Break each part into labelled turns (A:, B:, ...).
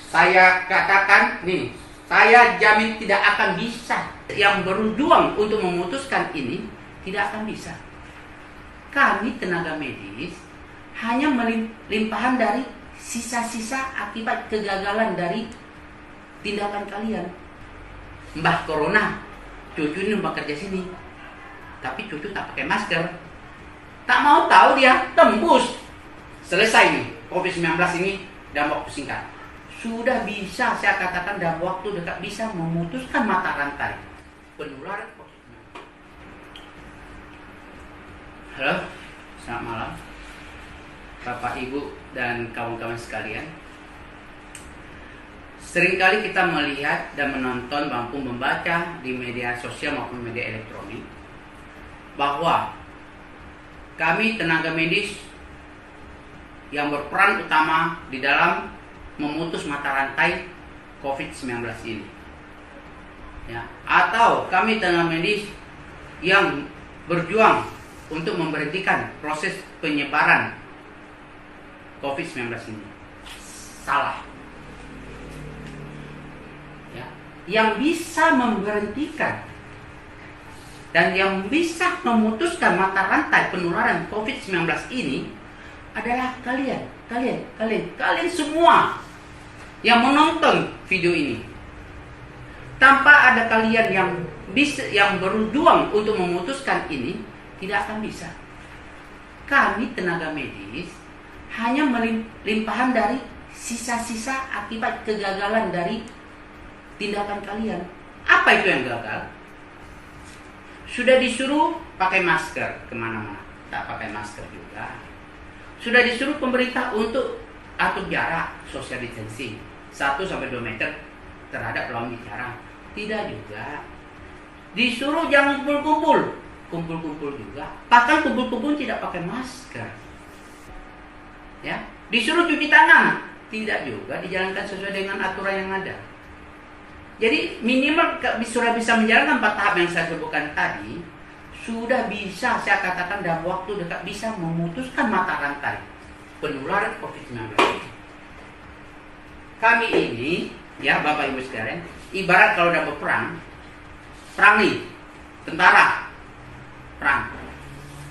A: Saya katakan nih, saya jamin tidak akan bisa. Yang berjuang untuk memutuskan ini tidak akan bisa. Kami tenaga medis hanya melimpahan dari sisa-sisa akibat kegagalan dari tindakan kalian. Mbah Corona, cucu ini numpang kerja sini, tapi cucu tak pakai masker. Tak mau tahu dia tembus. Selesai nih, COVID-19 ini dalam waktu singkat. Sudah bisa, saya katakan dalam waktu dekat bisa memutuskan mata rantai penularan COVID-19. Halo, selamat malam Bapak, Ibu, dan kawan-kawan sekalian. Seringkali kita melihat dan menonton maupun membaca di media sosial maupun media elektronik bahwa kami tenaga medis yang berperan utama di dalam memutus mata rantai COVID-19 ini. Ya, atau kami tenaga medis yang berjuang untuk memberhentikan proses penyebaran COVID-19 ini. Salah. Ya, yang bisa memberhentikan dan yang bisa memutuskan mata rantai penularan COVID-19 ini adalah kalian semua yang menonton video ini. Tanpa ada kalian yang berjuang untuk memutuskan ini, tidak akan bisa. Kami tenaga medis hanya melimpahan dari sisa-sisa akibat kegagalan dari tindakan kalian. Apa itu yang gagal? Sudah disuruh pakai masker kemana-mana, tak pakai masker juga. Sudah disuruh pemerintah untuk atur jarak social distancing 1-2 meter terhadap lawan bicara, tidak juga. Disuruh jangan kumpul-kumpul juga. Bahkan kumpul-kumpul tidak pakai masker. Ya, disuruh cuci tangan, tidak juga dijalankan sesuai dengan aturan yang ada. Jadi minimal sudah bisa menjalankan 4 tahap yang saya sebutkan tadi, sudah bisa, saya katakan dalam waktu dekat bisa memutuskan mata rantai penularan COVID-19. Kami ini, ya Bapak Ibu sekalian, ibarat kalau udah berperang, perang nih, tentara, perang.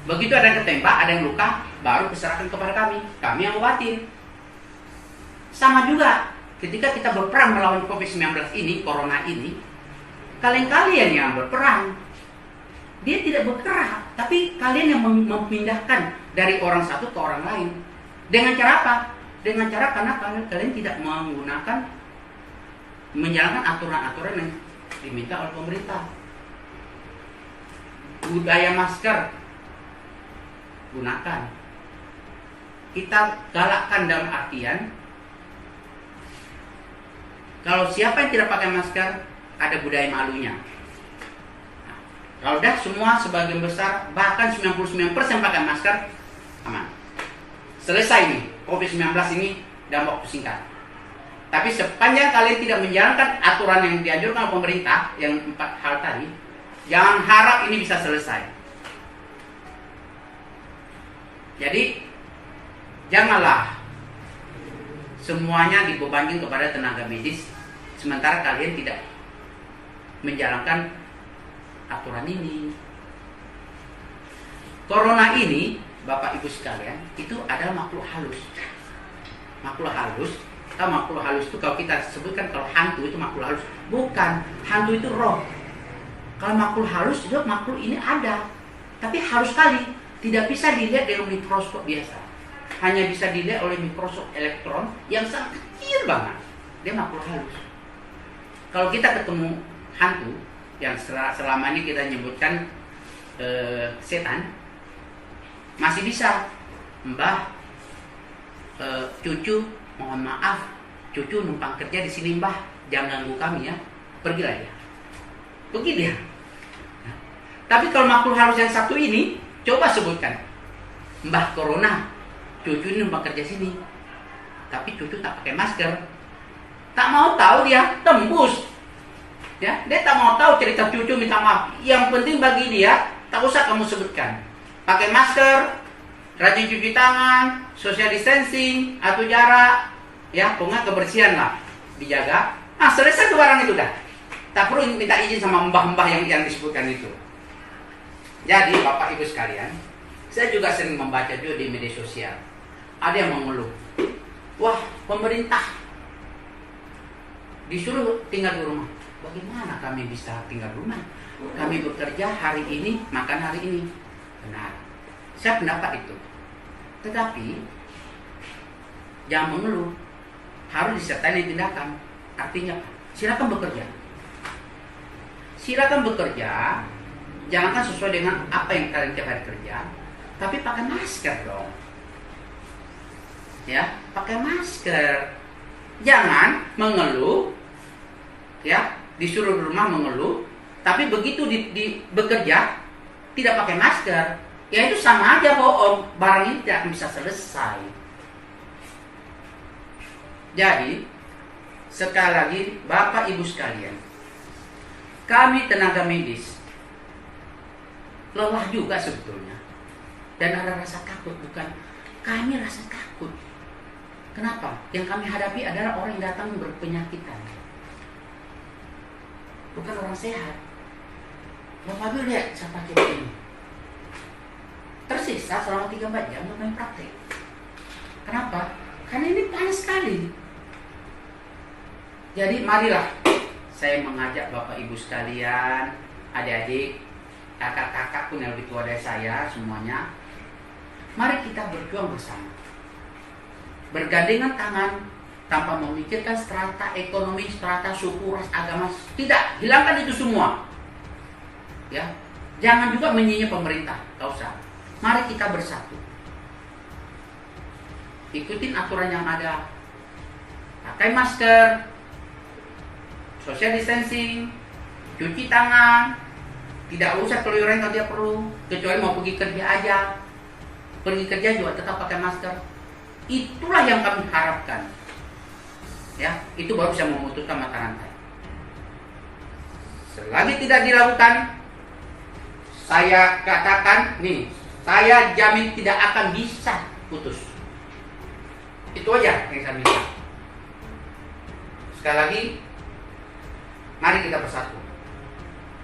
A: Begitu ada yang ketembak, ada yang luka, baru diserahkan kepada kami yang obatin. Sama juga, ketika kita berperang melawan COVID-19 ini, Corona ini, kalian yang berperang, dia tidak bergerak, tapi kalian yang memindahkan dari orang satu ke orang lain. Dengan cara apa? Dengan cara karena kalian tidak menjalankan aturan-aturan yang diminta oleh pemerintah. Budaya masker, gunakan. Kita galakkan dalam artian, kalau siapa yang tidak pakai masker, ada budaya malunya. Nah, kalau dah semua sebagian besar, bahkan 99% pakai masker, aman. Selesai nih, COVID-19 ini dalam waktu singkat. Tapi sepanjang kalian tidak menjalankan aturan yang dianjurkan oleh pemerintah, yang 4 hal tadi, jangan harap ini bisa selesai. Jadi, janganlah semuanya dibebankan kepada tenaga medis, sementara kalian tidak menjalankan aturan ini. Corona ini, Bapak Ibu sekalian, itu adalah makhluk halus. Makhluk halus, atau makhluk halus itu kalau kita sebutkan kalau hantu itu makhluk halus. Bukan, hantu itu roh. Kalau makhluk halus, itu makhluk ini ada. Tapi halus sekali, tidak bisa dilihat dengan mikroskop biasa. Hanya bisa dilihat oleh mikroskop elektron yang sangat kecil banget. Dia makhluk halus. Kalau kita ketemu hantu, yang selama ini kita nyebutkan setan, masih bisa, Mbah, cucu, mohon maaf, cucu numpang kerja di sini Mbah, jangan ganggu kami ya, pergilah ya. Pergi dia. Tapi kalau makhluk halus yang satu ini, coba sebutkan, Mbah Corona, cucu ini numpang kerja sini, tapi cucu tak pakai masker, tak mau tahu dia tembus. Ya, dia tak mau tahu cerita cucu minta maaf. Yang penting bagi dia, tak usah kamu sebutkan. Pakai masker, rajin cuci tangan, social distancing, atur jarak, ya, pokoknya kebersihan lah. dijaga. Selesai tuh barang itu dah. Tak perlu minta izin sama mbah-mbah yang disebutkan itu. Jadi Bapak Ibu sekalian, saya juga sering membaca juga di media sosial. Ada yang mengeluh, wah pemerintah disuruh tinggal di rumah. Bagaimana kami bisa tinggal di rumah? Kami bekerja hari ini, makan hari ini. Benar, saya pendapat itu. Tetapi jangan mengeluh, harus disertai tindakan. Artinya silakan bekerja. Silakan bekerja, jangankan sesuai dengan apa yang kalian tiap hari kerja, tapi pakai masker dong. Ya, pakai masker. Jangan mengeluh, ya, disuruh di rumah mengeluh, tapi begitu di bekerja tidak pakai masker, ya itu sama aja bohong. Barang ini tidak bisa selesai. Jadi, sekali lagi, Bapak Ibu sekalian, kami tenaga medis lelah juga sebetulnya, dan ada rasa takut. Bukan kami rasa takut. Kenapa? Yang kami hadapi adalah orang yang datang berpenyakitan, bukan orang sehat. Bapak Ibu lihat siapa kita ini tersiksa selama 3-4 jam untuk main praktek. Kenapa? Karena ini panas sekali. Jadi marilah saya mengajak Bapak Ibu sekalian, adik-adik, kakak-kakak pun yang lebih tua dari saya semuanya, mari kita berjuang bersama, bergandengan tangan, tanpa memikirkan strata ekonomi, strata suku, ras, agama. Tidak, hilangkan itu semua. Ya, jangan juga menyinyir pemerintah, gak usah. Mari kita bersatu, ikutin aturan yang ada, pakai masker, social distancing, cuci tangan, tidak usah keluyuran kalau tidak perlu, kecuali mau pergi kerja aja. Pergi kerja juga tetap pakai masker. Itulah yang kami harapkan. Ya, itu baru bisa memutuskan mata rantai. Selagi tidak dilakukan, saya katakan nih, saya jamin tidak akan bisa putus. Itu aja yang saya minta. Sekali lagi, mari kita bersatu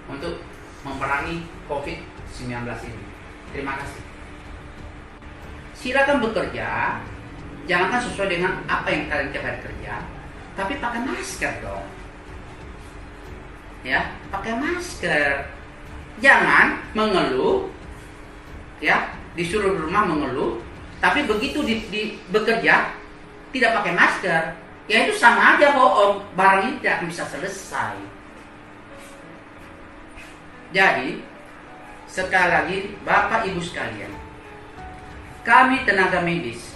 A: untuk memerangi COVID-19 ini. Terima kasih. Silakan bekerja, jangankan sesuai dengan apa yang kalian tiap hari kerja, tapi pakai masker dong. Ya, pakai masker. Jangan mengeluh, ya, disuruh di rumah mengeluh, tapi begitu di bekerja tidak pakai masker, ya itu sama aja bohong. Barang ini tidak bisa selesai. Jadi, sekali lagi, Bapak Ibu sekalian, kami tenaga medis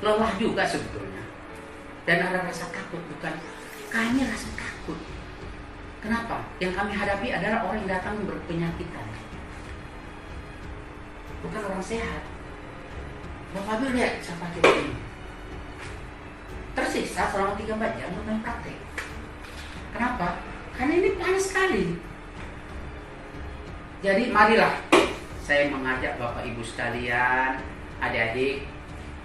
A: lelah juga sebetulnya, dan ada rasa takut. Bukan kami rasa takut. Kenapa? Yang kami hadapi adalah orang yang datang berpenyakitan, bukan orang sehat. Bapak Ibu lihat siapa kita ini tersiksa selama 3-4 jam untuk main praktek. Kenapa? Karena ini panas sekali. Jadi marilah saya mengajak Bapak Ibu sekalian, adik-adik,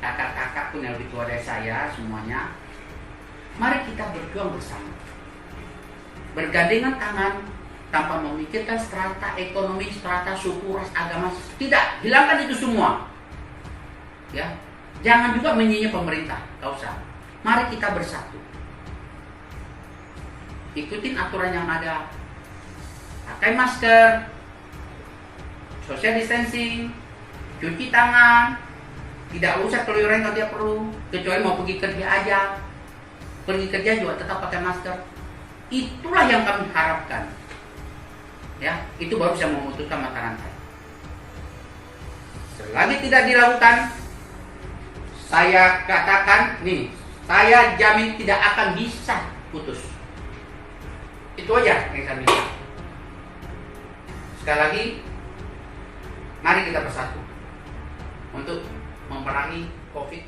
A: kakak-kakak pun yang lebih tua dari saya semuanya, mari kita berjuang bersama, bergandengan tangan, tanpa memikirkan strata ekonomi, strata suku, ras, agama. Tidak, hilangkan itu semua. Ya, jangan juga menyinyir pemerintah, gak usah. Mari kita bersatu, ikutin aturan yang ada, pakai masker, social distancing, cuci tangan, tidak usah keluyuran kalau tidak perlu, kecuali mau pergi kerja aja. Pergi kerja juga tetap pakai masker. Itulah yang kami harapkan. Ya, itu baru bisa memutuskan mata rantai. Selagi tidak dilakukan, saya katakan nih, saya jamin tidak akan bisa putus. Itu aja yang saya minta. Sekali lagi, mari kita bersatu untuk memerangi COVID.